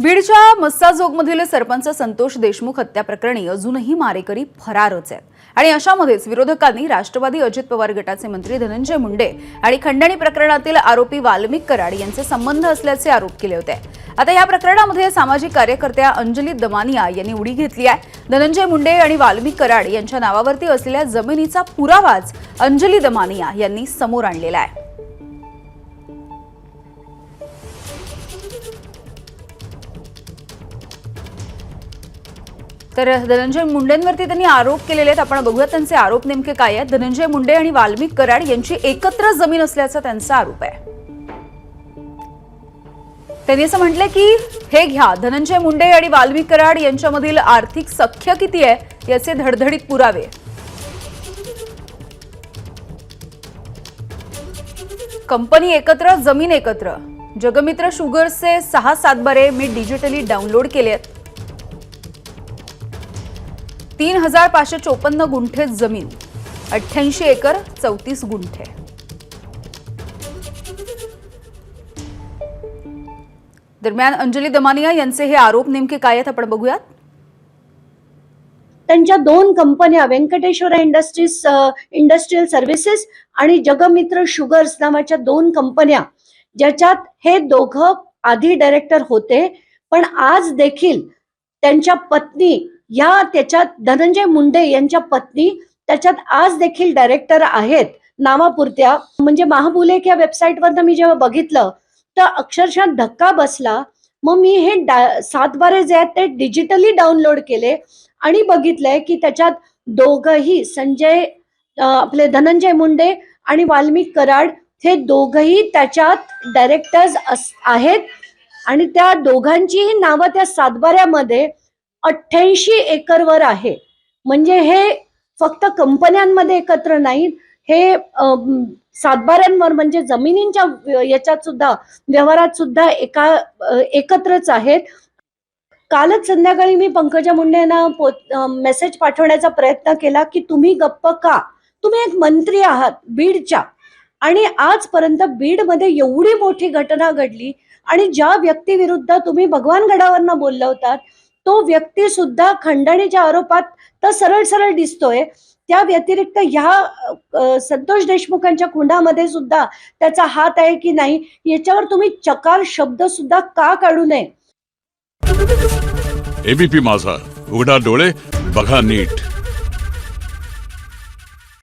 बीडच्या मस्साजोगमधील सरपंच संतोष देशमुख हत्या प्रकरणी अजूनही मारेकरी फरारच आहेत आणि अशामध्येच विरोधकांनी राष्ट्रवादी अजित पवार गटाचे मंत्री धनंजय मुंडे आणि खंडणी प्रकरणातील आरोपी वाल्मिक कराड यांचे संबंध असल्याचे आरोप केले होते। आता या प्रकरणामध्ये सामाजिक कार्यकर्त्या अंजली दमानिया यांनी उडी घेतली आहे। धनंजय मुंडे आणि वाल्मिक कराड यांच्या नावावरती असलेल्या जमिनीचा पुरावाच अंजली दमानिया यांनी समोर आणलेला आहे। तर धनंजय मुंडेंवरती त्यांनी आरोप केलेले आहेत। आपण बघूया त्यांचे आरोप नेमके काय आहेत। धनंजय मुंडे आणि वाल्मिक कराड यांची एकत्र जमीन असल्याचा त्यांचा आरोप आहे। त्यांनी असं म्हटले की हे घ्या, धनंजय मुंडे आणि वाल्मिक कराड यांच्यामधील आर्थिक सख्य किती आहे याचे धडधडीत पुरावे। कंपनी एकत्र, जमीन एकत्र। जगमित्र शुगर्सचे 6 सातबारे मी डिजिटली डाउनलोड केले आहेत। 3554 गुंठे जमीन, 88 एकर 34 गुंठे। दरम्यान अंजली दमानिया यांचे हे आरोप नेमके काय आहेत आपण बघूयात। त्यांच्या 2 कंपन्या व्यंकटेश्वर इंडस्ट्रियल सर्व्हिसेस आणि जगमित्र शुगर्स नावाच्या 2 कंपन्या, ज्याच्यात हे दोघं आधी डायरेक्टर होते, पण आज देखील त्यांच्या पत्नी या त्याच्यात धनंजय मुंडे यांच्या पत्नी त्याच्यात आज देखील डायरेक्टर आहेत नावापुरत्या। म्हणजे महाबुलेक या वेबसाईटवर मी जेव्हा बघितलं तर अक्षरशः धक्का बसला। मग मी हे 7 जे आहेत ते डिजिटली डाउनलोड केले आणि बघितलंय की त्याच्यात दोघंही आपले धनंजय मुंडे आणि वाल्मिक कराड हे दोघंही त्याच्यात डायरेक्टर्स आहेत आणि त्या दोघांचीही नावं त्या 7 88 एकरवर आहे। म्हणजे हे फक्त कंपन्यांमध्ये एकत्र नाहीत, हे 7 म्हणजे जमिनींच्या याच्यात सुद्धा व्यवहारात सुद्धा एकत्रच आहेत। कालच संध्याकाळी मी पंकजा मुंडेंना मेसेज पाठवण्याचा प्रयत्न केला की तुम्ही गप्प का, तुम्ही एक मंत्री आहात बीडच्या आणि आजपर्यंत बीडमध्ये एवढी मोठी घटना घडली आणि ज्या व्यक्तीविरुद्ध तुम्ही भगवानगडावरनं बोलला होतात तो व्यक्ती सुद्धा खंडणीच्या आरोपात तर सरळ सरळ दिसतोय। त्या व्यतिरिक्त ह्या संतोष देशमुखांच्या खुंडामध्ये सुद्धा त्याचा हात आहे की नाही याच्यावर तुम्ही चकार शब्द सुद्धा का काढू नये। एबीपी माझा, उघडा डोळे बघा नीट।